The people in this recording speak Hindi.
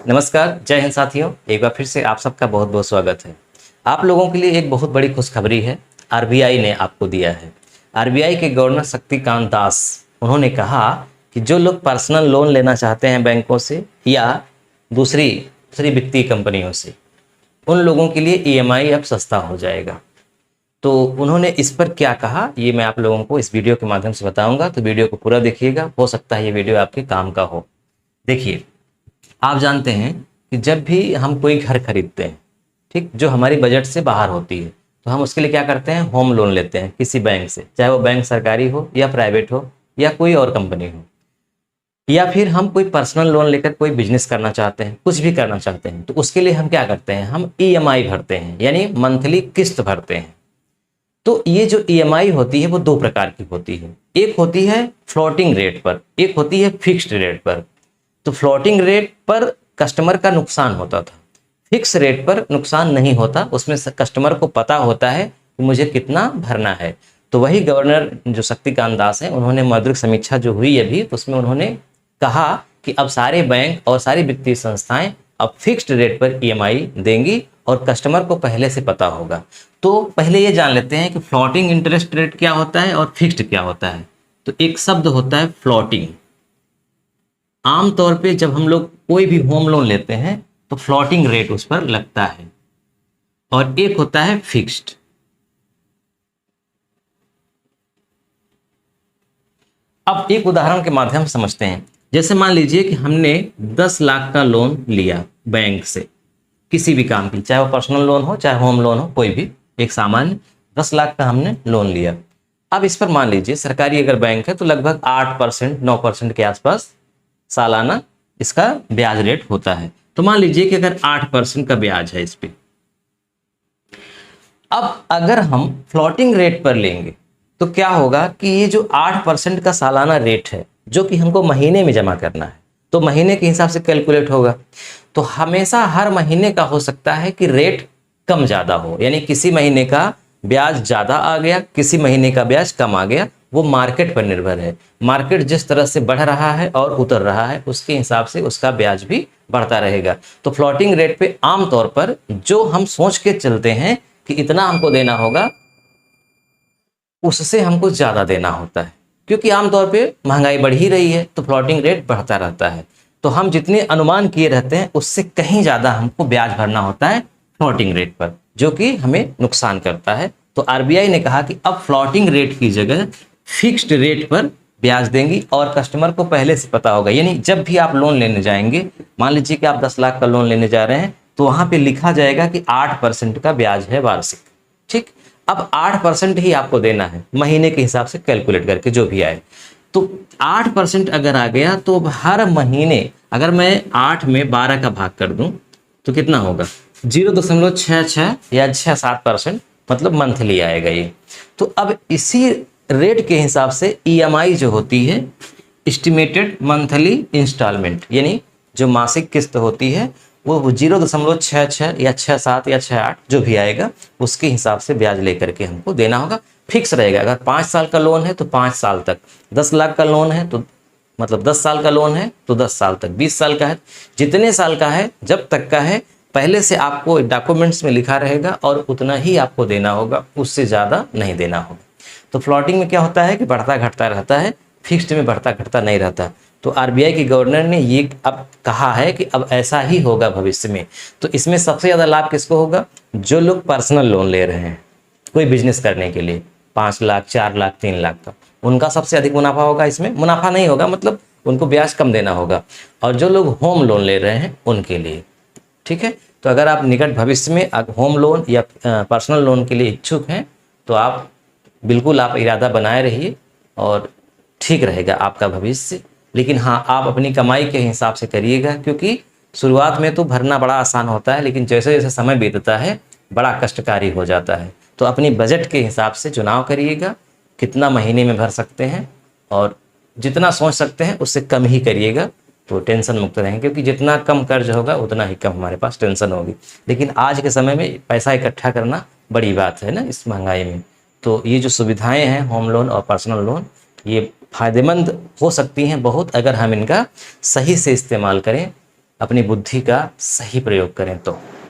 नमस्कार, जय हिंद साथियों। एक बार फिर से आप सबका बहुत बहुत स्वागत है। आप लोगों के लिए एक बहुत बड़ी खुशखबरी है, आरबीआई ने आपको दिया है। आरबीआई के गवर्नर शक्तिकांत दास उन्होंने कहा कि जो लोग पर्सनल लोन लेना चाहते हैं बैंकों से या दूसरी दूसरी वित्तीय कंपनियों से, उन लोगों के लिए ईएमआई अब सस्ता हो जाएगा। तो उन्होंने इस पर क्या कहा, ये मैं आप लोगों को इस वीडियो के माध्यम से बताऊंगा। तो वीडियो को पूरा देखिएगा, हो सकता है ये वीडियो आपके काम का हो। देखिए, आप जानते हैं कि जब भी हम कोई घर खरीदते हैं, ठीक, जो हमारी बजट से बाहर होती है, तो हम उसके लिए क्या करते हैं, होम लोन लेते हैं किसी बैंक से, चाहे वो बैंक सरकारी हो या प्राइवेट हो या कोई और कंपनी हो। या फिर हम कोई पर्सनल लोन लेकर कोई बिजनेस करना चाहते हैं, कुछ भी करना चाहते हैं, तो उसके लिए हम क्या करते हैं, हम ईएमआई भरते हैं, यानी मंथली किस्त भरते हैं। तो ये जो ईएमआई होती है वो दो प्रकार की होती है। एक होती है फ्लोटिंग रेट पर, एक होती है फिक्स्ड रेट पर। तो फ्लोटिंग रेट पर कस्टमर का नुकसान होता था, फिक्स रेट पर नुकसान नहीं होता। उसमें कस्टमर को पता होता है कि मुझे कितना भरना है। तो वही गवर्नर जो शक्तिकांत दास हैं, उन्होंने मौद्रिक समीक्षा जो हुई अभी, तो उसमें उन्होंने कहा कि अब सारे बैंक और सारी वित्तीय संस्थाएं अब फिक्स्ड रेट पर ईएमआई देंगी और कस्टमर को पहले से पता होगा। तो पहले ये जान लेते हैं कि फ्लोटिंग इंटरेस्ट रेट क्या होता है और फिक्स्ड क्या होता है। तो एक शब्द होता है फ्लोटिंग। आमतौर पे जब हम लोग कोई भी होम लोन लेते हैं तो फ्लोटिंग रेट उस पर लगता है, और एक होता है फिक्स्ड। अब एक उदाहरण के माध्यम से समझते हैं। जैसे मान लीजिए कि हमने 10 लाख का लोन लिया बैंक से किसी भी काम की, चाहे वो पर्सनल लोन हो चाहे होम लोन हो, कोई भी एक सामान्य 10 लाख का हमने लोन लिया। अब इस पर मान लीजिए सरकारी अगर बैंक है तो लगभग 8% 9% के आसपास सालाना इसका ब्याज रेट होता है। तो मान लीजिए कि अगर 8% का ब्याज है इस पे, अब अगर हम फ्लोटिंग रेट पर लेंगे तो क्या होगा कि ये जो 8% का सालाना रेट है, जो कि हमको महीने में जमा करना है, तो महीने के हिसाब से कैलकुलेट होगा। तो हमेशा हर महीने का हो सकता है कि रेट कम ज़्यादा हो, यानी किसी महीने का ब्याज ज़्यादा आ गया, किसी महीने का ब्याज कम आ गया। वो मार्केट पर निर्भर है। मार्केट जिस तरह से बढ़ रहा है और उतर रहा है, उसके हिसाब से उसका ब्याज भी बढ़ता रहेगा। तो फ्लोटिंग रेट पे आमतौर पर जो हम सोच के चलते हैं कि इतना हमको देना होगा, उससे हमको ज़्यादा देना होता है, क्योंकि आमतौर पे महंगाई बढ़ ही रही है तो फ्लोटिंग रेट बढ़ता रहता है। तो हम जितने अनुमान किए रहते हैं उससे कहीं ज़्यादा हमको ब्याज भरना होता है फ्लोटिंग रेट पर, जो कि हमें नुकसान करता है। तो आरबीआई ने कहा कि अब फ्लोटिंग रेट की जगह फिक्स्ड रेट पर ब्याज देंगी और कस्टमर को पहले से पता होगा। यानी जब भी आप लोन लेने जाएंगे, मान लीजिए कि आप 10 लाख का लोन लेने जा रहे हैं, तो वहाँ पे लिखा जाएगा कि 8% का ब्याज है वार्षिक। ठीक, अब 8% ही आपको देना है महीने के हिसाब से कैलकुलेट करके जो भी आए। तो 8% अगर आ गया तो हर महीने अगर मैं 8 में 12 का भाग कर दूं तो कितना होगा, 0.66 या 67%, मतलब मंथली आएगा ये। तो अब इसी रेट के हिसाब से ईएमआई जो होती है, एस्टिमेटेड मंथली इंस्टॉलमेंट, यानी जो मासिक किस्त होती है, वो 0.66 या 67 या 68 जो भी आएगा उसके हिसाब से ब्याज लेकर के हमको देना होगा। फिक्स रहेगा। अगर 5 साल का लोन है तो 5 साल तक, 10 लाख का लोन है तो मतलब 10 साल का लोन है तो 10 साल तक, 20 साल का है, जितने साल का है, जब तक का है, पहले से आपको डॉक्यूमेंट्स में लिखा रहेगा और उतना ही आपको देना होगा, उससे ज़्यादा नहीं देना होगा। तो फ्लोटिंग में क्या होता है कि बढ़ता घटता रहता है, फिक्स्ड में बढ़ता घटता नहीं रहता। तो आरबीआई के गवर्नर ने ये अब कहा है कि अब ऐसा ही होगा भविष्य में। तो इसमें सबसे ज़्यादा लाभ किसको होगा, जो लोग पर्सनल लोन ले रहे हैं कोई बिजनेस करने के लिए, 5 लाख 4 लाख 3 लाख का, उनका सबसे अधिक मुनाफा होगा। इसमें मुनाफा नहीं होगा, मतलब उनको ब्याज कम देना होगा। और जो लोग होम लोन ले रहे हैं उनके लिए, ठीक है। तो अगर आप निकट भविष्य में होम लोन या पर्सनल लोन के लिए इच्छुक हैं तो आप बिल्कुल आप इरादा बनाए रहिए और ठीक रहेगा आपका भविष्य। लेकिन हाँ, आप अपनी कमाई के हिसाब से करिएगा, क्योंकि शुरुआत में तो भरना बड़ा आसान होता है, लेकिन जैसे जैसे समय बीतता है बड़ा कष्टकारी हो जाता है। तो अपनी बजट के हिसाब से चुनाव करिएगा, कितना महीने में भर सकते हैं, और जितना सोच सकते हैं उससे कम ही करिएगा, तो टेंशन मुक्त रहेंगे। क्योंकि जितना कम कर्ज होगा उतना ही कम हमारे पास टेंशन होगी। लेकिन आज के समय में पैसा इकट्ठा करना बड़ी बात है ना, इस महंगाई में। तो ये जो सुविधाएं हैं होम लोन और पर्सनल लोन, ये फ़ायदेमंद हो सकती हैं बहुत, अगर हम इनका सही से इस्तेमाल करें अपनी बुद्धि का सही प्रयोग करें तो।